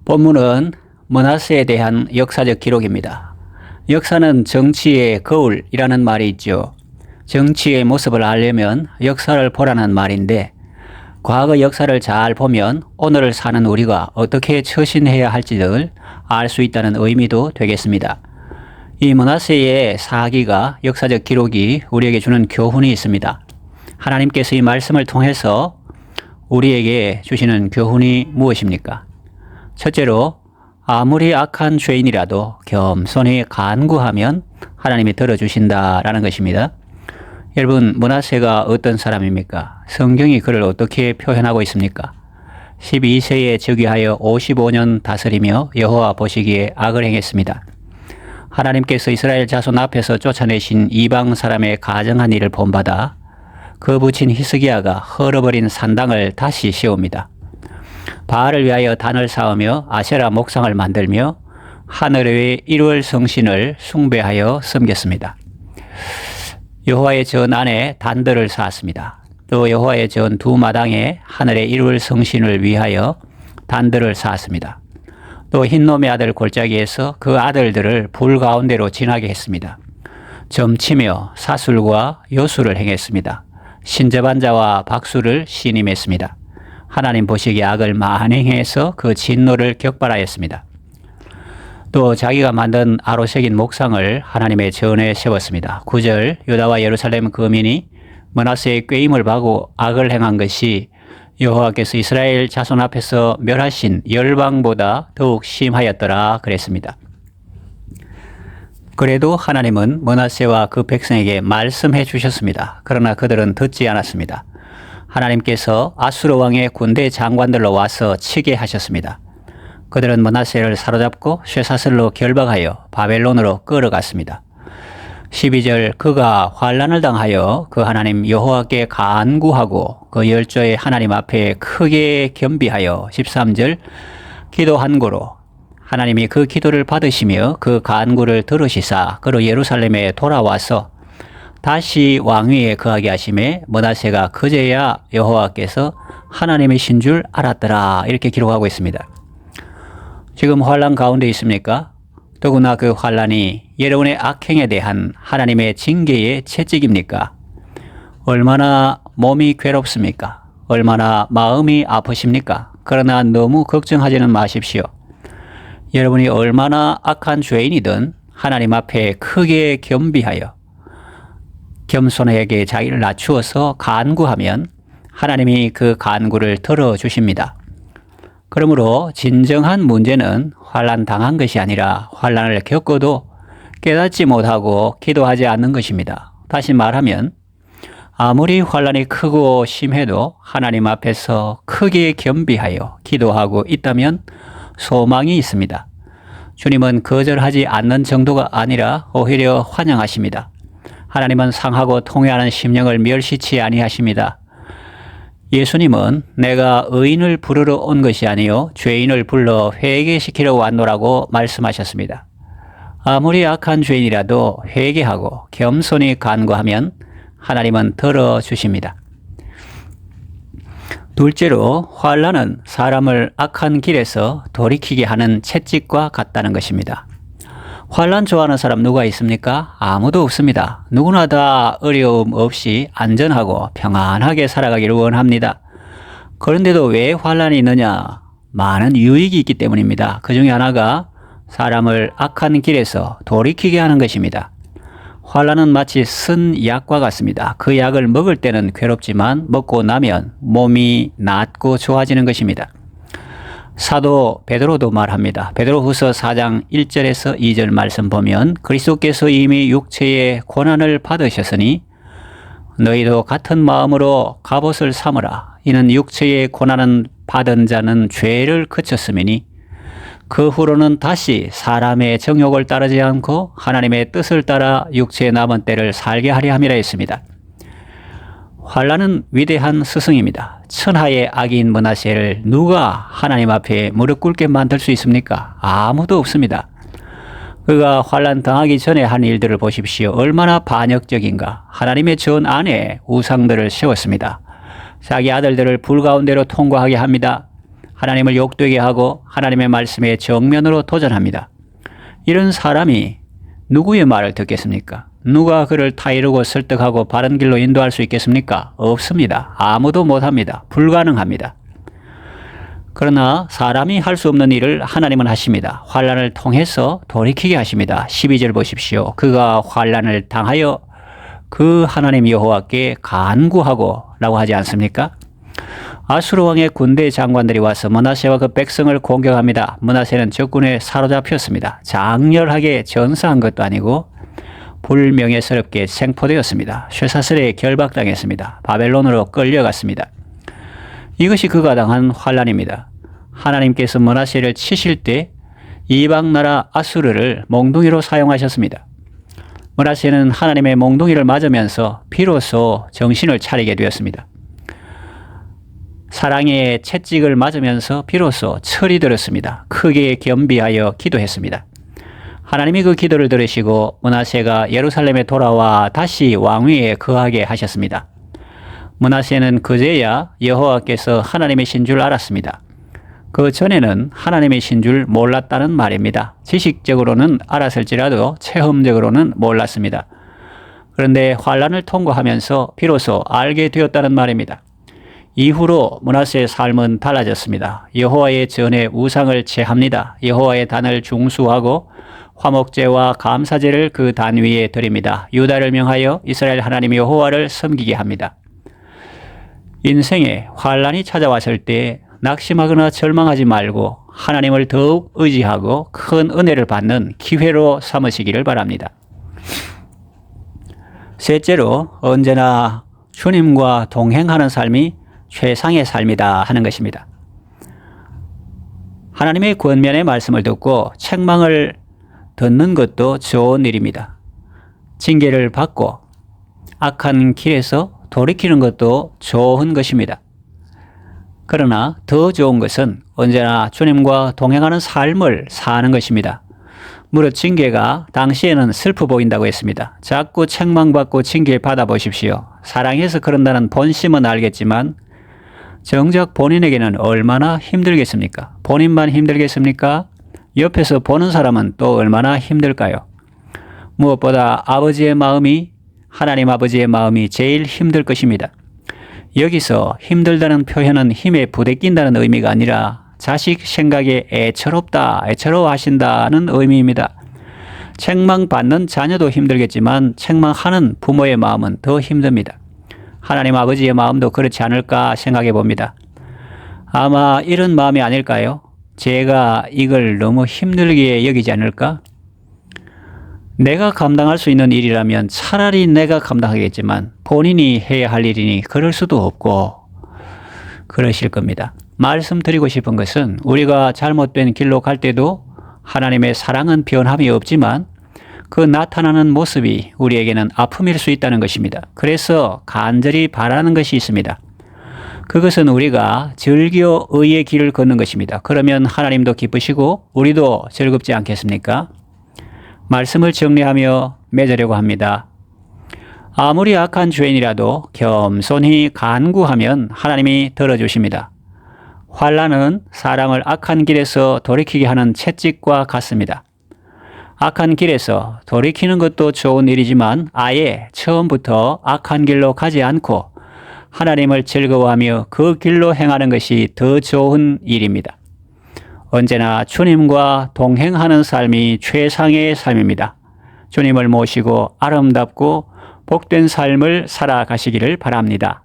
본문은 므낫세에 대한 역사적 기록입니다. 역사는 정치의 거울이라는 말이 있죠. 정치의 모습을 알려면 역사를 보라는 말인데, 과거 역사를 잘 보면 오늘을 사는 우리가 어떻게 처신해야 할지를 알 수 있다는 의미도 되겠습니다. 이 므낫세의 사기가 역사적 기록이 우리에게 주는 교훈이 있습니다. 하나님께서 이 말씀을 통해서 우리에게 주시는 교훈이 무엇입니까? 첫째로, 아무리 악한 죄인이라도 겸손히 간구하면 하나님이 들어주신다라는 것입니다. 여러분, 므낫세가 어떤 사람입니까? 성경이 그를 어떻게 표현하고 있습니까? 12세에 즉위하여 55년 다스리며 여호와 보시기에 악을 행했습니다. 하나님께서 이스라엘 자손 앞에서 쫓아내신 이방 사람의 가정한 일을 본받아 그 부친 히스기야가 헐어버린 산당을 다시 세웁니다. 바알을 위하여 단을 쌓으며 아세라 목상을 만들며 하늘의 일월 성신을 숭배하여 섬겼습니다. 여호와의 전 안에 단들을 쌓았습니다. 또 여호와의 전 두 마당에 하늘의 일월 성신을 위하여 단들을 쌓았습니다. 또 흰놈의 아들 골짜기에서 그 아들들을 불 가운데로 지나게 했습니다. 점치며 사술과 요술을 행했습니다. 신접한 자와 박수를 신임했습니다. 하나님 보시기에 악을 많이 행해서 그 진노를 격발하였습니다. 또 자기가 만든 아로새긴 목상을 하나님의 전에 세웠습니다. 9절, 유다와 예루살렘 거민이 므낫세의 꾀임을 받고 악을 행한 것이 여호와께서 이스라엘 자손 앞에서 멸하신 열방보다 더욱 심하였더라 그랬습니다. 그래도 하나님은 므낫세와 그 백성에게 말씀해 주셨습니다. 그러나 그들은 듣지 않았습니다. 하나님께서 아수르 왕의 군대 장관들로 와서 치게 하셨습니다. 그들은 므낫세를 사로잡고 쇠사슬로 결박하여 바벨론으로 끌어갔습니다. 12절, 그가 환난을 당하여 그 하나님 여호와께 간구하고 그 열조의 하나님 앞에 크게 겸비하여 13절, 기도한 고로 하나님이 그 기도를 받으시며 그 간구를 들으시사 그로 예루살렘에 돌아와서 다시 왕위에 거하게 하심에 므낫세가 그제야 여호와께서 하나님이신 줄 알았더라 이렇게 기록하고 있습니다. 지금 환난 가운데 있습니까? 더구나 그 환난이 여러분의 악행에 대한 하나님의 징계의 채찍입니까? 얼마나 몸이 괴롭습니까? 얼마나 마음이 아프십니까? 그러나 너무 걱정하지는 마십시오. 여러분이 얼마나 악한 죄인이든 하나님 앞에 크게 겸비하여 겸손하게 자기를 낮추어서 간구하면 하나님이 그 간구를 들어주십니다. 그러므로 진정한 문제는 환난 당한 것이 아니라 환난을 겪어도 깨닫지 못하고 기도하지 않는 것입니다. 다시 말하면 아무리 환난이 크고 심해도 하나님 앞에서 크게 겸비하여 기도하고 있다면 소망이 있습니다. 주님은 거절하지 않는 정도가 아니라 오히려 환영하십니다. 하나님은 상하고 통회하는 심령을 멸시치 아니하십니다. 예수님은 내가 의인을 부르러 온 것이 아니요 죄인을 불러 회개시키러 왔노라고 말씀하셨습니다. 아무리 악한 죄인이라도 회개하고 겸손히 간구하면 하나님은 들어주십니다. 둘째로, 환난은 사람을 악한 길에서 돌이키게 하는 채찍과 같다는 것입니다. 환난 좋아하는 사람 누가 있습니까? 아무도 없습니다. 누구나 다 어려움 없이 안전하고 평안하게 살아가기를 원합니다. 그런데도 왜 환난이 있느냐? 많은 유익이 있기 때문입니다. 그 중에 하나가 사람을 악한 길에서 돌이키게 하는 것입니다. 환난은 마치 쓴 약과 같습니다. 그 약을 먹을 때는 괴롭지만 먹고 나면 몸이 낫고 좋아지는 것입니다. 사도 베드로도 말합니다. 베드로후서 4장 1절에서 2절 말씀 보면 그리스도께서 이미 육체의 고난을 받으셨으니 너희도 같은 마음으로 갑옷을 삼으라. 이는 육체의 고난은 받은 자는 죄를 그쳤음이니 그 후로는 다시 사람의 정욕을 따르지 않고 하나님의 뜻을 따라 육체의 남은 때를 살게 하려 함이라 했습니다. 환난은 위대한 스승입니다. 천하의 악인 므낫세를 누가 하나님 앞에 무릎 꿇게 만들 수 있습니까? 아무도 없습니다. 그가 환난 당하기 전에 한 일들을 보십시오. 얼마나 반역적인가. 하나님의 전 안에 우상들을 세웠습니다. 자기 아들들을 불 가운데로 통과하게 합니다. 하나님을 욕되게 하고 하나님의 말씀에 정면으로 도전합니다. 이런 사람이 누구의 말을 듣겠습니까? 누가 그를 타이르고 설득하고 바른 길로 인도할 수 있겠습니까? 없습니다. 아무도 못합니다. 불가능합니다. 그러나 사람이 할 수 없는 일을 하나님은 하십니다. 환난을 통해서 돌이키게 하십니다. 12절 보십시오. 그가 환난을 당하여 그 하나님 여호와께 간구하고 라고 하지 않습니까? 아수르 왕의 군대 장관들이 와서 므낫세와 그 백성을 공격합니다. 므낫세는 적군에 사로잡혔습니다. 장렬하게 전사한 것도 아니고 불명예스럽게 생포되었습니다. 쇠사슬에 결박당했습니다. 바벨론으로 끌려갔습니다. 이것이 그가 당한 환난입니다. 하나님께서 므낫세를 치실 때 이방 나라 아수르를 몽둥이로 사용하셨습니다. 므낫세는 하나님의 몽둥이를 맞으면서 비로소 정신을 차리게 되었습니다. 사랑의 채찍을 맞으면서 비로소 철이 들었습니다. 크게 겸비하여 기도했습니다. 하나님이 그 기도를 들으시고 므낫세가 예루살렘에 돌아와 다시 왕위에 거하게 하셨습니다. 므낫세는 그제야 여호와께서 하나님이신 줄 알았습니다. 그 전에는 하나님이신 줄 몰랐다는 말입니다. 지식적으로는 알았을지라도 체험적으로는 몰랐습니다. 그런데 환난을 통과하면서 비로소 알게 되었다는 말입니다. 이후로 므낫세의 삶은 달라졌습니다. 여호와의 전에 우상을 제합니다. 여호와의 단을 중수하고 화목제와 감사제를 그 단 위에 드립니다. 유다를 명하여 이스라엘 하나님 여호와를 섬기게 합니다. 인생에 환난이 찾아왔을 때 낙심하거나 절망하지 말고 하나님을 더욱 의지하고 큰 은혜를 받는 기회로 삼으시기를 바랍니다. 셋째로, 언제나 주님과 동행하는 삶이 최상의 삶이다 하는 것입니다. 하나님의 권면의 말씀을 듣고 책망을 듣는 것도 좋은 일입니다. 징계를 받고 악한 길에서 돌이키는 것도 좋은 것입니다. 그러나 더 좋은 것은 언제나 주님과 동행하는 삶을 사는 것입니다. 무릇 징계가 당시에는 슬퍼 보인다고 했습니다. 자꾸 책망받고 징계 받아보십시오. 사랑해서 그런다는 본심은 알겠지만 정작 본인에게는 얼마나 힘들겠습니까? 본인만 힘들겠습니까? 옆에서 보는 사람은 또 얼마나 힘들까요? 무엇보다 아버지의 마음이, 하나님 아버지의 마음이 제일 힘들 것입니다. 여기서 힘들다는 표현은 힘에 부대낀다는 의미가 아니라 자식 생각에 애처로워하신다는 의미입니다. 책망받는 자녀도 힘들겠지만 책망하는 부모의 마음은 더 힘듭니다. 하나님 아버지의 마음도 그렇지 않을까 생각해 봅니다. 아마 이런 마음이 아닐까요? 제가 이걸 너무 힘들게 여기지 않을까? 내가 감당할 수 있는 일이라면 차라리 내가 감당하겠지만 본인이 해야 할 일이니 그럴 수도 없고 그러실 겁니다. 말씀드리고 싶은 것은 우리가 잘못된 길로 갈 때도 하나님의 사랑은 변함이 없지만 그 나타나는 모습이 우리에게는 아픔일 수 있다는 것입니다. 그래서 간절히 바라는 것이 있습니다. 그것은 우리가 즐겨 의의 길을 걷는 것입니다. 그러면 하나님도 기쁘시고 우리도 즐겁지 않겠습니까? 말씀을 정리하며 맺으려고 합니다. 아무리 악한 죄인이라도 겸손히 간구하면 하나님이 들어주십니다. 환난은 사람을 악한 길에서 돌이키게 하는 채찍과 같습니다. 악한 길에서 돌이키는 것도 좋은 일이지만 아예 처음부터 악한 길로 가지 않고 하나님을 즐거워하며 그 길로 행하는 것이 더 좋은 일입니다. 언제나 주님과 동행하는 삶이 최상의 삶입니다. 주님을 모시고 아름답고 복된 삶을 살아가시기를 바랍니다.